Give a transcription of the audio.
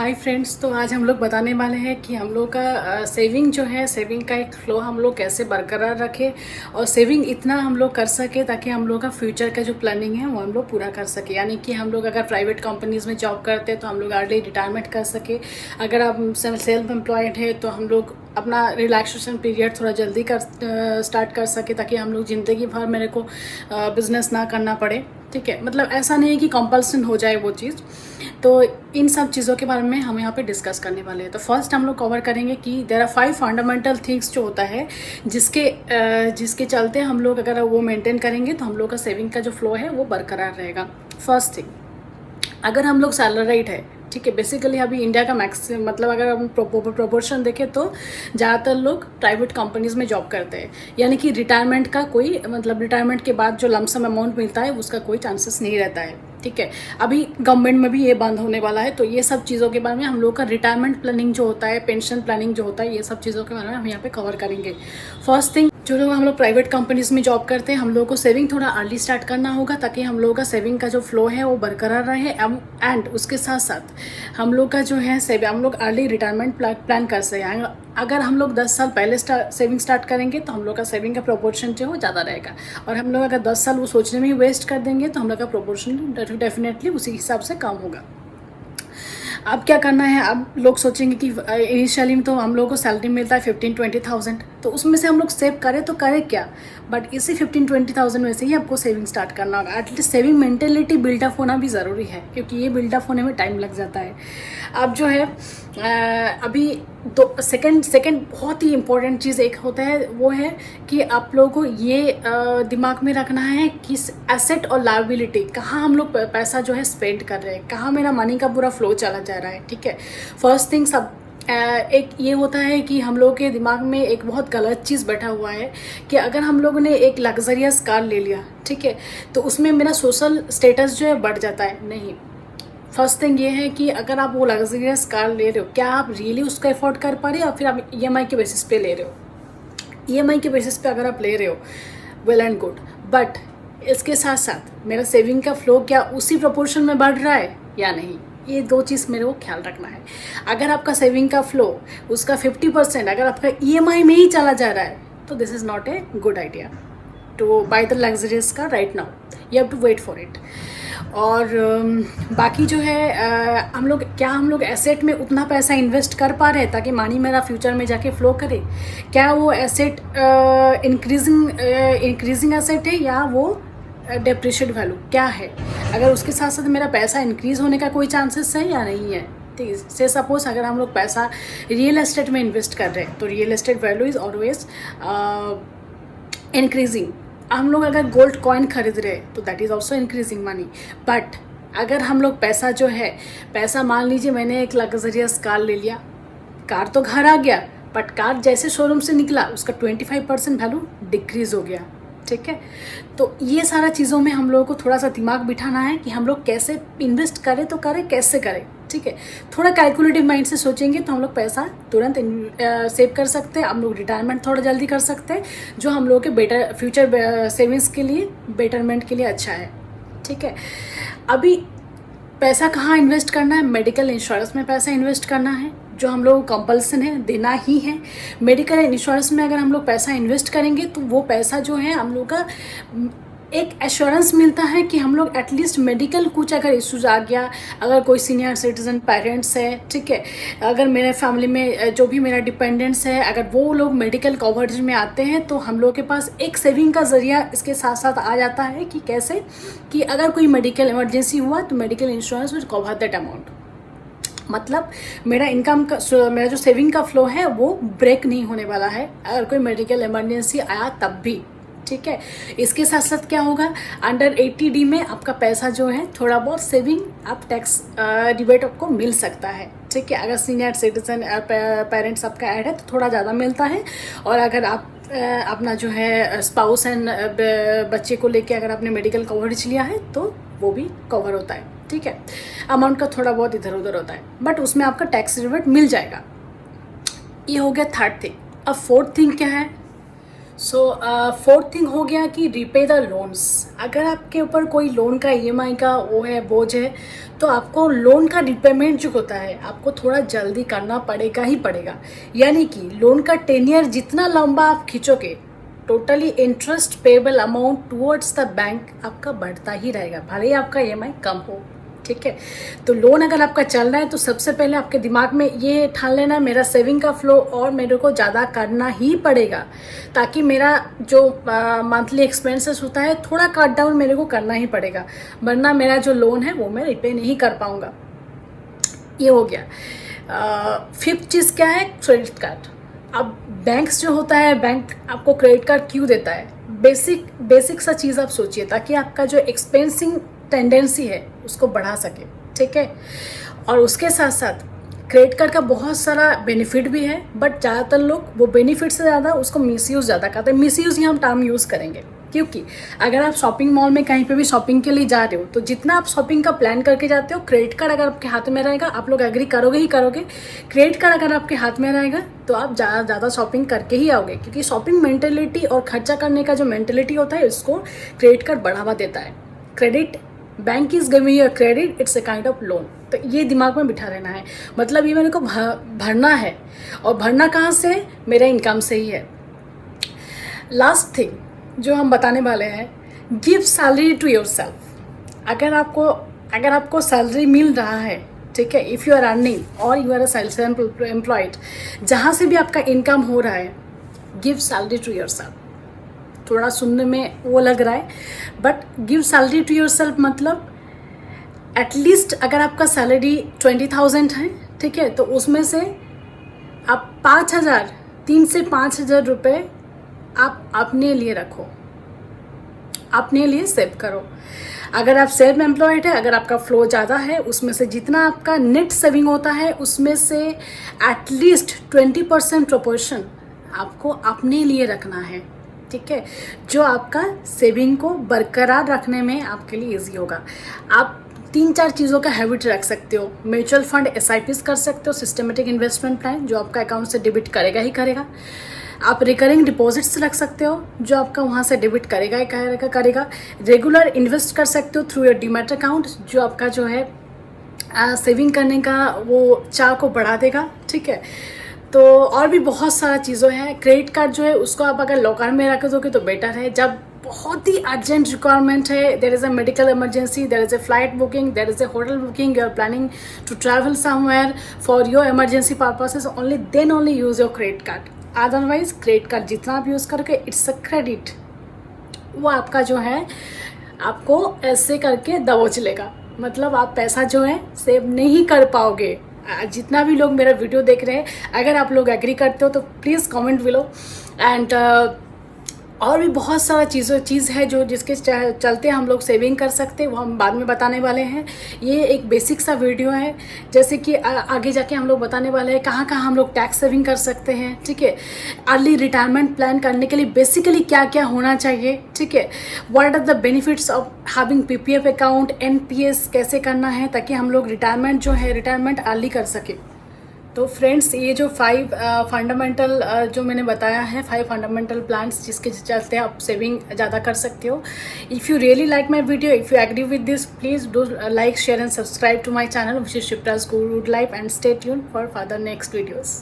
Hi friends. तो आज हम लोग बताने वाले हैं कि हम लोग का सेविंग जो है, सेविंग का एक फ्लो हम लोग कैसे बरकरार रखें और सेविंग इतना हम लोग कर सके ताकि हम लोग का फ्यूचर का जो प्लानिंग है वो हम लोग पूरा कर सके। यानी कि हम लोग अगर प्राइवेट कंपनीज़ में जॉब करते हैं तो हम लोग अर्ली रिटायरमेंट कर सके। अगर आप सेल्फ एम्प्लॉयड है तो हम लोग अपना रिलैक्सेशन पीरियड थोड़ा जल्दी स्टार्ट कर सके ताकि हम लोग ज़िंदगी भर मेरे को बिज़नेस ना करना पड़े। ठीक है, मतलब ऐसा नहीं है कि कंपल्सन हो जाए वो चीज़। तो इन सब चीज़ों के बारे में हम यहाँ पे डिस्कस करने वाले हैं। तो फर्स्ट हम लोग कवर करेंगे कि देयर आर 5 फंडामेंटल थिंग्स जो होता है जिसके चलते हम लोग अगर वो मेंटेन करेंगे तो हम लोग का सेविंग का जो फ्लो है वो बरकरार रहेगा। फर्स्ट थिंग, अगर हम लोग सैलराइड है, ठीक है, बेसिकली अभी इंडिया का मैक्सिमम मतलब अगर हम प्रोपोर्शन देखें तो ज़्यादातर लोग प्राइवेट कंपनीज़ में जॉब करते हैं। यानी कि रिटायरमेंट का कोई मतलब रिटायरमेंट के बाद जो लमसम अमाउंट मिलता है उसका कोई चांसेस नहीं रहता है। ठीक है, अभी गवर्नमेंट में भी ये बंद होने वाला है। तो ये सब चीज़ों के बारे में हम लोग का रिटायरमेंट प्लानिंग जो होता है, पेंशन प्लानिंग जो होता है, ये सब चीज़ों के बारे में हम यहाँ पे कवर करेंगे। फर्स्ट थिंग, जो लोग हम लोग प्राइवेट कंपनीज़ में जॉब करते हैं हम लोगों को सेविंग थोड़ा अर्ली स्टार्ट करना होगा ताकि हम लोगों का सेविंग का जो फ्लो है वो बरकरार रहे। एंड उसके साथ साथ हम लोग का जो है हम लोग अर्ली रिटायरमेंट प्लान कर सकें। अगर हम लोग 10 साल पहले सेविंग स्टार्ट करेंगे तो हम लोग का सेविंग का प्रोपोर्शन जो है ज़्यादा रहेगा, और हम लोग अगर 10 साल वो सोचने में ही वेस्ट कर देंगे तो हम लोग का प्रोपोर्शन डेफिनेटली उसी हिसाब से कम होगा। अब क्या करना है, अब लोग सोचेंगे कि इनिशियली में तो हम लोगों को सैलरी मिलता है 15-20,000, तो उसमें से हम लोग सेव करें तो करें क्या। बट इसी 15-20,000 में से ही आपको सेविंग स्टार्ट करना होगा। एटलीस्ट सेविंग मेंटेलिटी बिल्डअप होना भी ज़रूरी है क्योंकि ये बिल्डअप होने में टाइम लग जाता है। अब जो है अभी दो सेकंड बहुत ही इम्पोर्टेंट चीज़ एक होता है, वो है कि आप लोगों को ये दिमाग में रखना है कि एसेट और लायबिलिटी कहाँ हम लोग पैसा जो है स्पेंड कर रहे हैं, कहाँ मेरा मनी का पूरा फ्लो चला जा रहा है। ठीक है, फर्स्ट थिंग एक ये होता है कि हम लोगों के दिमाग में एक बहुत गलत चीज़ बैठा हुआ है कि अगर हम लोगों ने एक लग्जरियस कार ले लिया, ठीक है, तो उसमें मेरा सोशल स्टेटस जो है बढ़ जाता है। नहीं, फर्स्ट थिंग ये है कि अगर आप वो लग्जरियस कार ले रहे हो, क्या आप रियली उसका अफोर्ड कर पा रहे हो या फिर आप ईएमआई के बेसिस पे ले रहे हो। ईएमआई के बेसिस पे अगर आप ले रहे हो, वेल एंड गुड, बट इसके साथ साथ मेरा सेविंग का फ्लो क्या उसी प्रोपोर्शन में बढ़ रहा है या नहीं, ये दो चीज़ मेरे को ख्याल रखना है। अगर आपका सेविंग का फ्लो उसका 50% अगर आपका ईएमआई में ही चला जा रहा है तो this is not a good idea to buy the luxurious car right now, you have to wait for it. और बाकी जो है हम लोग एसेट में उतना पैसा इन्वेस्ट कर पा रहे हैं ताकि मानी मेरा फ्यूचर में जाके फ्लो करे। क्या वो एसेट इंक्रीजिंग एसेट है या वो डेप्रिशिएट वैल्यू क्या है। अगर उसके साथ साथ मेरा पैसा इंक्रीज़ होने का कोई चांसेस है या नहीं है। ठीक है, से सपोज अगर हम लोग पैसा रियल एस्टेट में इन्वेस्ट कर रहे हैं तो real estate value is always increasing. हम लोग अगर गोल्ड कॉइन खरीद रहे हैं तो that is also increasing money. But अगर हम लोग पैसा मान लीजिए मैंने एक लग्जरियस कार ले लिया, कार तो घर आ गया बट कार जैसे शोरूम से निकला उसका 25% वैल्यू डिक्रीज़ हो गया। ठीक है, तो ये सारा चीज़ों में हम लोगों को थोड़ा सा दिमाग बिठाना है कि हम लोग कैसे इन्वेस्ट करें तो करें, कैसे करें। ठीक है, थोड़ा कैलकुलेटिव माइंड से सोचेंगे तो हम लोग पैसा तुरंत सेव कर सकते हैं, हम लोग रिटायरमेंट थोड़ा जल्दी कर सकते हैं, जो हम लोग के बेटर फ्यूचर सेविंग्स के लिए, बेटरमेंट के लिए अच्छा है। ठीक है, अभी पैसा कहाँ इन्वेस्ट करना है, मेडिकल इंश्योरेंस में पैसा इन्वेस्ट करना है जो हम लोग कंपल्सन है, देना ही है। मेडिकल इंश्योरेंस में अगर हम लोग पैसा इन्वेस्ट करेंगे तो वो पैसा जो है हम लोग का एक एश्योरेंस मिलता है कि हम लोग एटलीस्ट मेडिकल कुछ अगर इश्यूज आ गया, अगर कोई सीनियर सिटीजन पेरेंट्स है, ठीक है, अगर मेरे फैमिली में जो भी मेरा डिपेंडेंट्स है अगर वो लोग मेडिकल कवरेज में आते हैं तो हम लोग के पास एक सेविंग का जरिया इसके साथ साथ आ जाता है कि कैसे कि अगर कोई मेडिकल इमरजेंसी हुआ तो medical insurance will cover that amount. मतलब मेरा मेरा जो सेविंग का फ्लो है वो ब्रेक नहीं होने वाला है अगर कोई मेडिकल इमरजेंसी आया तब भी। ठीक है, इसके साथ साथ क्या होगा, अंडर 80D में आपका पैसा जो है थोड़ा बहुत सेविंग आप टैक्स रिबेट आपको मिल सकता है। ठीक है, अगर सीनियर सिटीजन पेरेंट्स आपका ऐड है तो थोड़ा ज़्यादा मिलता है, और अगर आप अपना जो है स्पाउस एंड बच्चे को लेके अगर आपने मेडिकल कवरेज लिया है तो वो भी कवर होता है। ठीक है, अमाउंट का थोड़ा बहुत इधर उधर होता है बट उसमें आपका टैक्स रिबेट मिल जाएगा। ये हो गया थर्ड थिंग। अब फोर्थ थिंग क्या है, सो फोर्थ थिंग हो गया कि रीपे द लोन्स। अगर आपके ऊपर कोई लोन का ईएमआई का वो है, बोझ है, तो आपको लोन का रिपेमेंट जो होता है आपको थोड़ा जल्दी करना पड़ेगा ही पड़ेगा। यानी कि लोन का टेन्यर जितना लंबा आप खींचोगे, totally interest payable amount towards the bank आपका बढ़ता ही रहेगा, भले ही आपका ईएमआई कम हो। ठीक है, तो लोन अगर आपका चल रहा है तो सबसे पहले आपके दिमाग में ये ठान लेना, मेरा सेविंग का फ्लो और मेरे को ज़्यादा करना ही पड़ेगा, ताकि मेरा जो मंथली एक्सपेंसेस होता है थोड़ा कट डाउन मेरे को करना ही पड़ेगा, वरना मेरा जो लोन है वो मैं रिपे नहीं कर पाऊँगा। ये हो गया। फिफ्थ चीज़ क्या है? Credit card. अब बैंक्स जो होता है, बैंक आपको क्रेडिट कार्ड क्यों देता है? बेसिक सा चीज़ आप सोचिए, ताकि आपका जो एक्सपेंसिंग टेंडेंसी है उसको बढ़ा सके। ठीक है, और उसके साथ साथ क्रेडिट कार्ड का बहुत सारा बेनिफिट भी है, बट ज़्यादातर लोग वो बेनिफिट से ज़्यादा उसको मिसयूज़ ज़्यादा करते हैं। मिसयूज़ ही हम टर्म यूज़ करेंगे, क्योंकि अगर आप शॉपिंग मॉल में कहीं पे भी शॉपिंग के लिए जा रहे हो तो जितना आप शॉपिंग का प्लान करके जाते हो, क्रेडिट कार्ड अगर आपके हाथ में रहेगा, आप लोग एग्री करोगे ही करोगे, क्रेडिट कार्ड अगर आपके हाथ में रहेगा तो आप ज़्यादा शॉपिंग करके ही आओगे, क्योंकि शॉपिंग मेंटेलिटी और खर्चा करने का जो मेंटेलिटी होता है उसको क्रेडिट कार्ड बढ़ावा देता है। Credit, bank is giving you credit, it's a kind of loan. तो ये दिमाग में बिठा रहना है, मतलब ये मेरे को भरना है, और भरना कहाँ से? मेरे इनकम से ही है। लास्ट थिंग जो हम बताने वाले हैं, give salary to yourself. अगर आपको सैलरी मिल रहा है, ठीक है, इफ़ यू आर अर्निंग और you are a self employed, जहाँ से भी आपका इनकम हो रहा है, give salary to yourself. थोड़ा सुनने में वो लग रहा है, but give salary to yourself मतलब एटलीस्ट अगर आपका सैलरी 20,000 है, ठीक है, तो उसमें से आप 5,000, 3 से 5,000 रुपये आप अपने लिए रखो, अपने लिए सेव करो। अगर आप सेल्फ एम्प्लॉयड है, अगर आपका फ्लो ज़्यादा है, उसमें से जितना आपका नेट सेविंग होता है उसमें से एटलीस्ट 20% प्रोपोर्शन आपको अपने लिए रखना है। ठीक है, जो आपका सेविंग को बरकरार रखने में आपके लिए ईजी होगा। आप 3-4 चीज़ों का हैबिट रख सकते हो। म्यूचुअल फंड, SIPs कर सकते हो, सिस्टमेटिक इन्वेस्टमेंट प्लान जो आपका अकाउंट से डेबिट करेगा ही करेगा। आप रिकरिंग डिपॉजिट्स रख सकते हो जो आपका वहाँ से डेबिट करेगा ही करेगा। रेगुलर इन्वेस्ट कर सकते हो थ्रू योर डीमैट अकाउंट, जो आपका जो है सेविंग करने का वो चाह को बढ़ा देगा। ठीक है, तो और भी बहुत सारा चीज़ों हैं। क्रेडिट कार्ड जो है उसको आप अगर लॉकर में रख दोगे तो बेटर है। जब बहुत ही अर्जेंट रिक्वायरमेंट है, there is a medical emergency, there is a flight booking, there is a hotel booking, you are planning to travel somewhere for your emergency purposes, only then only use your credit card. Otherwise credit card जितना आप use करके, it's a credit, वो आपका जो है आपको ऐसे करके दबोच लेगा, मतलब आप पैसा जो है सेव नहीं कर पाओगे। जितना भी लोग मेरा वीडियो देख रहे हैं, अगर आप लोग एग्री करते हो तो प्लीज़ कमेंट बिलो। एंड और भी बहुत सारा चीज़ है जो जिसके चलते हम लोग सेविंग कर सकते हैं, वो हम बाद में बताने वाले हैं। ये एक बेसिक सा वीडियो है, जैसे कि आगे जाके हम लोग बताने वाले हैं कहाँ हम लोग टैक्स सेविंग कर सकते हैं। ठीक है, अर्ली रिटायरमेंट प्लान करने के लिए बेसिकली क्या क्या होना चाहिए। ठीक है, what are the benefits of having PPF account, NPS कैसे करना है ताकि हम लोग रिटायरमेंट अर्ली कर सके। तो फ्रेंड्स, ये जो 5 फंडामेंटल जो मैंने बताया है, 5 फंडामेंटल प्लान्स जिसके चलते आप सेविंग ज़्यादा कर सकते हो। If you really like my video, if you agree with this, please do like, share and subscribe to my channel, which is Shipra's good life, and stay tune for further next videos.